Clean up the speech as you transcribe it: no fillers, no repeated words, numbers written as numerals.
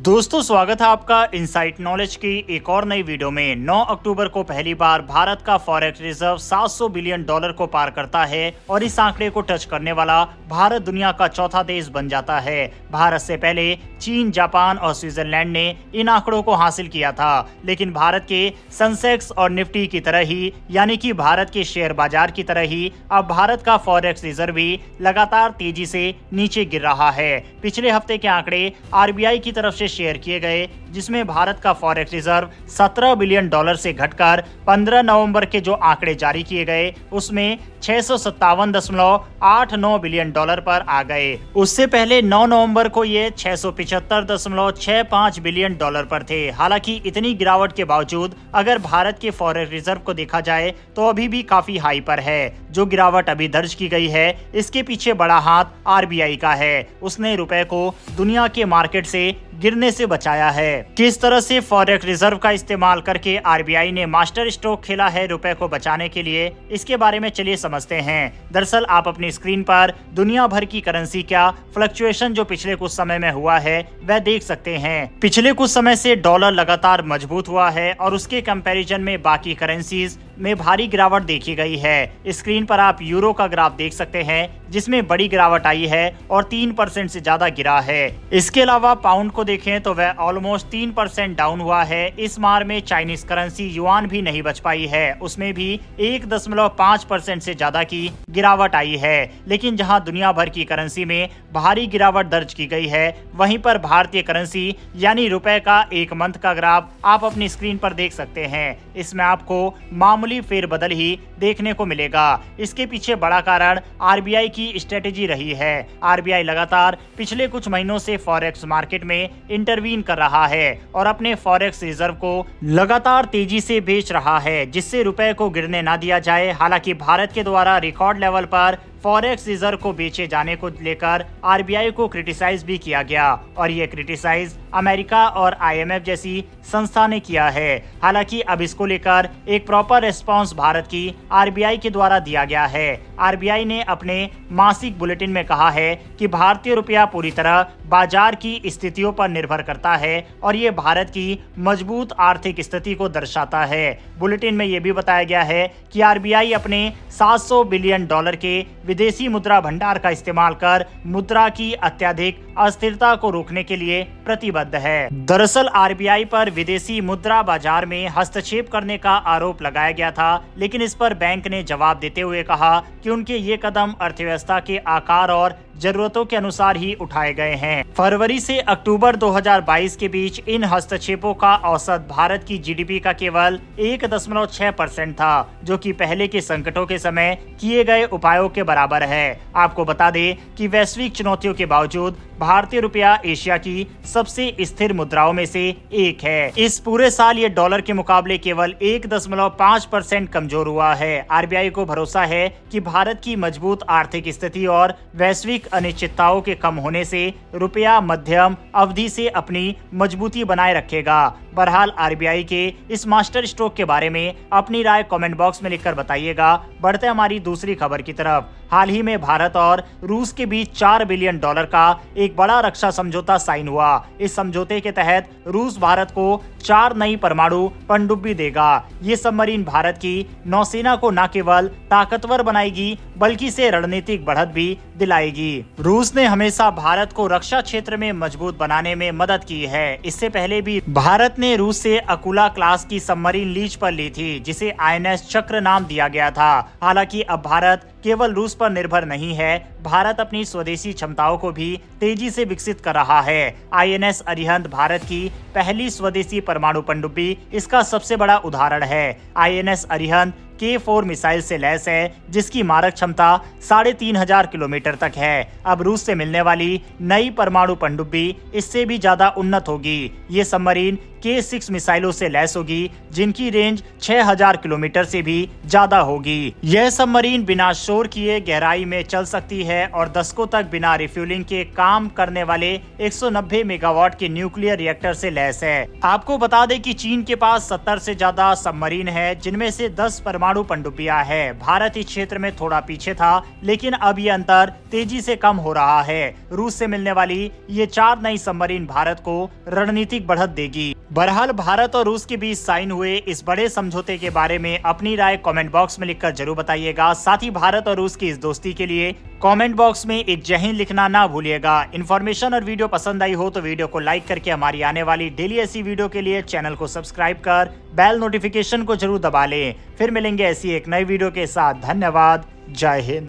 दोस्तों स्वागत है आपका इनसाइट नॉलेज की एक और नई वीडियो में। 9 अक्टूबर को पहली बार भारत का फॉरेक्स रिजर्व 700 बिलियन डॉलर को पार करता है और इस आंकड़े को टच करने वाला भारत दुनिया का चौथा देश बन जाता है। भारत से पहले चीन, जापान और स्विट्जरलैंड ने इन आंकड़ों को हासिल किया था, लेकिन भारत के सेंसेक्स और निफ्टी की तरह ही यानी कि भारत के शेयर बाजार की तरह ही अब भारत का फॉरेक्स रिजर्व भी लगातार तेजी से नीचे गिर रहा है। पिछले हफ्ते के आंकड़े आरबीआई की तरफ से शेयर किए गए, जिसमें भारत का फॉरेक्स रिजर्व 17 बिलियन डॉलर से घटकर 15 नवंबर के जो आंकड़े जारी किए गए उसमें 657.89 बिलियन डॉलर पर आ गए। उससे पहले 9 नवंबर को ये 675.65 बिलियन डॉलर पर थे। हालांकि इतनी गिरावट के बावजूद अगर भारत के फॉरेक्स रिजर्व को देखा जाए तो अभी भी काफी हाई पर है। जो गिरावट अभी दर्ज की गई है इसके पीछे बड़ा हाथ आरबीआई का है। उसने रुपए को दुनिया के मार्केट से गिरने से बचाया है। किस तरह से फॉरेक्स रिजर्व का इस्तेमाल करके आरबीआई ने मास्टर स्ट्रोक खेला है रुपए को बचाने के लिए, इसके बारे में चलिए समझते हैं। दरअसल आप अपनी स्क्रीन पर दुनिया भर की करेंसी का फ्लक्चुएशन जो पिछले कुछ समय में हुआ है वह देख सकते हैं। पिछले कुछ समय से डॉलर लगातार मजबूत हुआ है और उसके कंपैरिजन में बाकी करेंसीज में भारी गिरावट देखी गई है। स्क्रीन पर आप यूरो का ग्राफ देख सकते हैं जिसमें बड़ी गिरावट आई है और 3% से ज्यादा गिरा है। इसके अलावा पाउंड को देखें तो वह ऑलमोस्ट 3% डाउन हुआ है। इस मार में चाइनीज करेंसी युआन भी नहीं बच पाई है, उसमें भी 1.5% से ज्यादा की गिरावट आई है। लेकिन जहां दुनिया भर की करेंसी में भारी गिरावट दर्ज की गई है, वहीं पर भारतीय करेंसी यानी रुपए का एक मंथ का ग्राफ आप अपनी स्क्रीन पर देख सकते हैं। इसमें आपको मामूली फेरबदल ही देखने को मिलेगा। इसके पीछे बड़ा कारण आरबीआई की स्ट्रेटेजी रही है। आरबीआई लगातार पिछले कुछ महीनों से फॉरेक्स मार्केट में इंटरवीन कर रहा है और अपने फॉरेक्स रिजर्व को लगातार तेजी से बेच रहा है, जिससे रुपए को गिरने ना दिया जाए। हालांकि भारत के द्वारा रिकॉर्ड लेवल पर फॉरेक्स रिजर्व को बेचे जाने को लेकर आरबीआई को क्रिटिसाइज भी किया गया और ये क्रिटिसाइज अमेरिका और आईएमएफ जैसी संस्था ने किया है। हालांकि अब इसको लेकर एक प्रॉपर रिस्पांस भारत की आरबीआई के द्वारा दिया गया है। आरबीआई ने अपने मासिक बुलेटिन में कहा है कि भारतीय रुपया पूरी तरह बाजार की स्थितियों पर निर्भर करता है और ये भारत की मजबूत आर्थिक स्थिति को दर्शाता है। बुलेटिन में ये भी बताया गया है कि आरबीआई अपने 700 बिलियन डॉलर के विदेशी मुद्रा भंडार का इस्तेमाल कर मुद्रा की अत्यधिक अस्थिरता को रोकने के लिए प्रतिबद्ध है। दरअसल आरबीआई पर विदेशी मुद्रा बाजार में हस्तक्षेप करने का आरोप लगाया गया था, लेकिन इस पर बैंक ने जवाब देते हुए कहा कि उनके ये कदम अर्थव्यवस्था के आकार और जरूरतों के अनुसार ही उठाए गए हैं। फरवरी से अक्टूबर 2022 के बीच इन हस्तक्षेपों का औसत भारत की जीडीपी का केवल 1.6% था, जो कि पहले के संकटों के समय किए गए उपायों के बराबर है। आपको बता दें कि वैश्विक चुनौतियों के बावजूद भारतीय रुपया एशिया की सबसे स्थिर मुद्राओं में से एक है। इस पूरे साल ये डॉलर के मुकाबले केवल 1.5% कमजोर हुआ है। आरबीआई को भरोसा है कि भारत की मजबूत आर्थिक स्थिति और वैश्विक अनिश्चितताओं के कम होने से रुपया मध्यम अवधि से अपनी मजबूती बनाए रखेगा। बहरहाल आरबीआई के इस मास्टर स्ट्रोक के बारे में अपनी राय कमेंट बॉक्स में लिखकर बताइएगा। बढ़ते हमारी दूसरी खबर की तरफ। हाल ही में भारत और रूस के बीच 4 बिलियन डॉलर का एक बड़ा रक्षा समझौता साइन हुआ। इस समझौते के तहत रूस भारत को 4 नई परमाणु पनडुब्बी देगा। ये सबमरीन भारत की नौसेना को न केवल ताकतवर बनाएगी बल्कि इसे रणनीतिक बढ़त भी दिलाएगी। रूस ने हमेशा भारत को रक्षा क्षेत्र में मजबूत बनाने में मदद की है। इससे पहले भी भारत ने रूस से अकुला क्लास की सबमरीन लीज पर ली थी, जिसे आईएनएस चक्र नाम दिया गया था। हालांकि अब भारत केवल रूस पर निर्भर नहीं है, भारत अपनी स्वदेशी क्षमताओं को भी तेजी से विकसित कर रहा है। आईएनएस अरिहंत भारत की पहली स्वदेशी परमाणु पनडुब्बी इसका सबसे बड़ा उदाहरण है। आईएनएस अरिहंत K4 मिसाइल से लैस है, जिसकी मारक क्षमता 3500 किलोमीटर तक है। अब रूस से मिलने वाली नई परमाणु पनडुब्बी इससे भी ज्यादा उन्नत होगी। ये सबमरीन K6 मिसाइलों से लैस होगी, जिनकी रेंज 6000 किलोमीटर से भी ज्यादा होगी। यह सबमरीन बिना शोर किए गहराई में चल सकती है और दशकों तक बिना रिफ्यूलिंग के काम करने वाले 190 मेगावाट के न्यूक्लियर रिएक्टर से लैस है। आपको बता दें कि चीन के पास 70 से ज्यादा सबमरीन है, जिनमें से 10 परमाणु पनडुब्बियां है। भारत इस क्षेत्र में थोड़ा पीछे था, लेकिन अब ये अंतर तेजी से कम हो रहा है। रूस से मिलने वाली ये 4 नई सबमरीन भारत को रणनीतिक बढ़त देगी। बहरहाल भारत और रूस के बीच साइन हुए इस बड़े समझौते के बारे में अपनी राय कमेंट बॉक्स में लिखकर जरूर बताइएगा। साथ ही भारत और रूस की इस दोस्ती के लिए कमेंट बॉक्स में एक जय हिंद लिखना ना भूलिएगा। इन्फॉर्मेशन और वीडियो पसंद आई हो तो वीडियो को लाइक करके हमारी आने वाली डेली ऐसी वीडियो के लिए चैनल को सब्सक्राइब कर बेल नोटिफिकेशन को जरूर दबा लें। फिर मिलेंगे ऐसी एक नई वीडियो के साथ। धन्यवाद। जय हिंद।